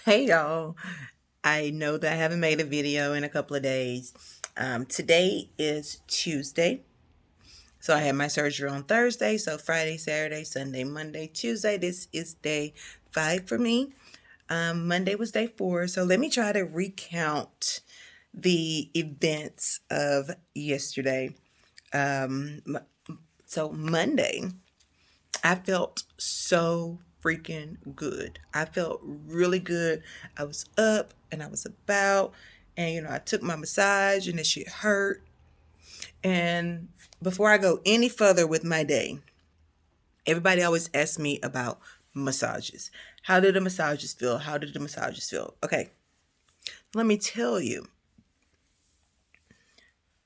Hey y'all. I know that I haven't made a video in a couple of days. Today is Tuesday. So I had my surgery on Thursday. So Friday, Saturday, Sunday, Monday, Tuesday. This is day 5 for me. Monday was day 4. So let me try to recount the events of yesterday. Um, so Monday, I felt so freaking good. I felt really good. I was up and I was about, and I took my massage and it shit hurt. And before I go any further with my day, everybody always asks me about massages. How did the massages feel? How did the massages feel? Okay, let me tell you.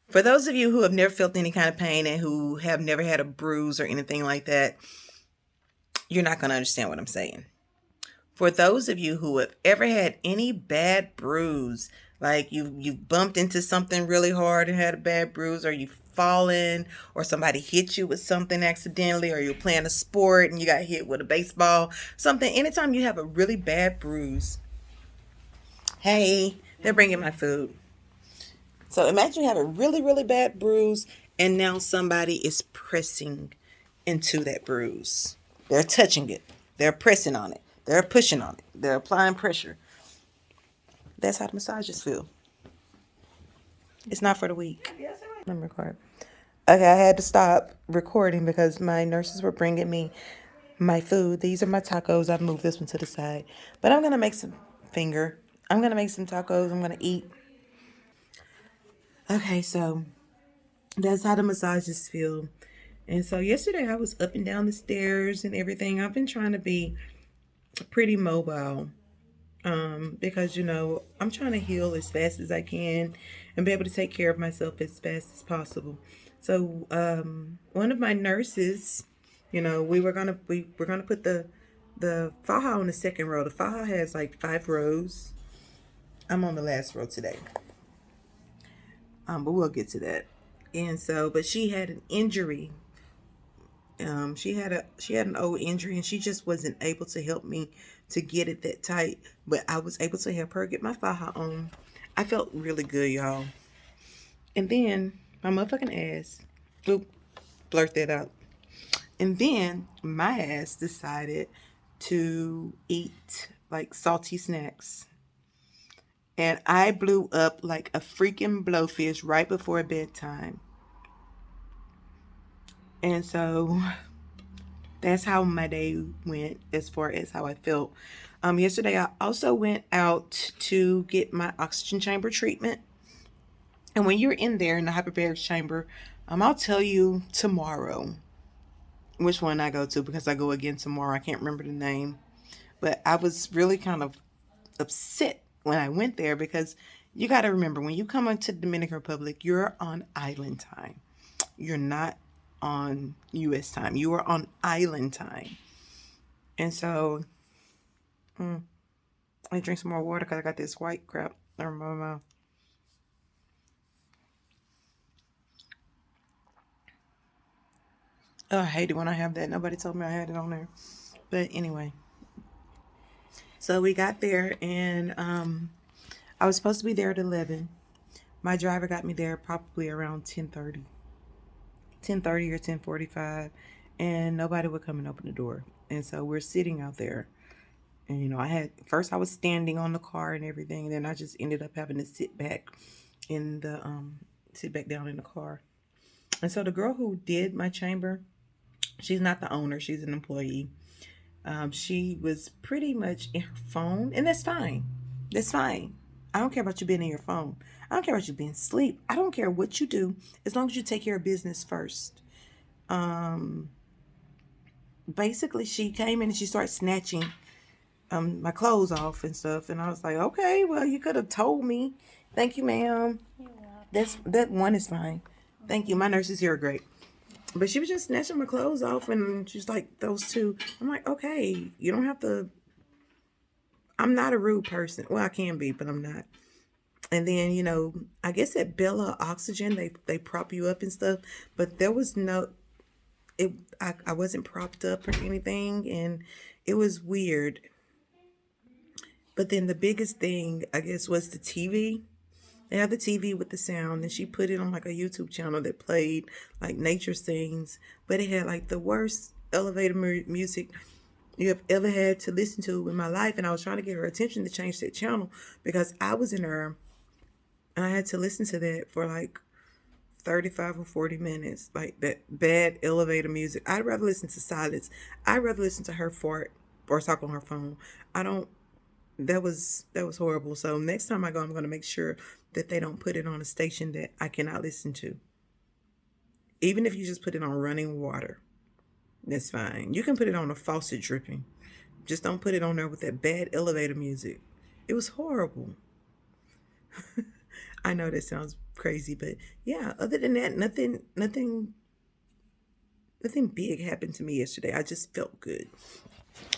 For those of you who have never felt any kind of pain and who have never had a bruise or anything like that, you're not going to understand what I'm saying. For those of you who have ever had any bad bruise, like you bumped into something really hard and had a bad bruise, or you've fallen, or somebody hit you with something accidentally, or you're playing a sport and you got hit with a baseball, something, anytime you have a really bad bruise, hey, they're bringing my food. So imagine you have a really, really bad bruise and now somebody is pressing into that bruise. They're touching it. They're pressing on it. They're pushing on it. They're applying pressure. That's how the massages feel. It's not for the weak. Let me record. Okay, I had to stop recording because my nurses were bringing me my food. These are my tacos. I've moved this one to the side. But I'm going to make some finger. I'm going to make some tacos. I'm going to eat. Okay, so that's how the massages feel. And so yesterday I was up and down the stairs and everything. I've been trying to be pretty mobile because I'm trying to heal as fast as I can and be able to take care of myself as fast as possible. So one of my nurses, we were gonna put the faja on the second row. The faja has like 5 rows. I'm on the last row today, but we'll get to that. And so, but she had an injury. She had an old injury and she just wasn't able to help me to get it that tight. But I was able to help her get my faja on. I felt really good, y'all. And then my motherfucking ass, oop, blurt that out. And then my ass decided to eat like salty snacks. And I blew up like a freaking blowfish right before bedtime. And so that's how my day went as far as how I felt. Yesterday, I also went out to get my oxygen chamber treatment. And when you're in there in the hyperbaric chamber, I'll tell you tomorrow which one I go to because I go again tomorrow. I can't remember the name. But I was really kind of upset when I went there because you got to remember when you come into the Dominican Republic, you're on island time. You're not on U.S. time. You are on island time. And so I drink some more water because I got this white crap in my mouth. Oh, I hate it when I have that. Nobody told me I had it on there. But anyway, so we got there and I was supposed to be there at 11. My driver got me there probably around 10:30. 10:30 or 10:45, and nobody would come and open the door. And so we're sitting out there. And I was standing on the car and everything, and then I just ended up having to sit back down in the car. And so the girl who did my chamber, she's not the owner, she's an employee. She was pretty much in her phone, and that's fine. That's fine. I don't care about you being in your phone. I don't care about you being asleep. I don't care what you do, as long as you take care of business first. Um, Basically, she came in and she started snatching my clothes off and stuff, and I was like, okay, well, you could have told me. Thank you, ma'am. That one is fine. Thank you. My nurses here are great. But she was just snatching my clothes off, and she's like, those two. I'm like, okay, you don't have to. I'm not a rude person. Well, I can be, but I'm not. And then, I guess at Bella Oxygen, they prop you up and stuff. But there was no, I wasn't propped up or anything. And it was weird. But then the biggest thing, I guess, was the TV. They have the TV with the sound, and she put it on like a YouTube channel that played like nature scenes, but it had like the worst elevator music you have ever had to listen to in my life. And I was trying to get her attention to change that channel because I was in her, and I had to listen to that for like 35 or 40 minutes, like that bad elevator music. I'd rather listen to silence. I'd rather listen to her fart or talk on her phone. I don't that was horrible. So next time I go, I'm going to make sure that they don't put it on a station that I cannot listen to. Even if you just put it on running water, that's fine. You can put it on a faucet dripping. Just don't put it on there with that bad elevator music. It was horrible. I know that sounds crazy, but yeah, other than that, nothing big happened to me yesterday. I just felt good.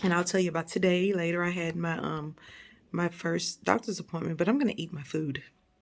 And I'll tell you about today later. I had my first doctor's appointment, but I'm going to eat my food.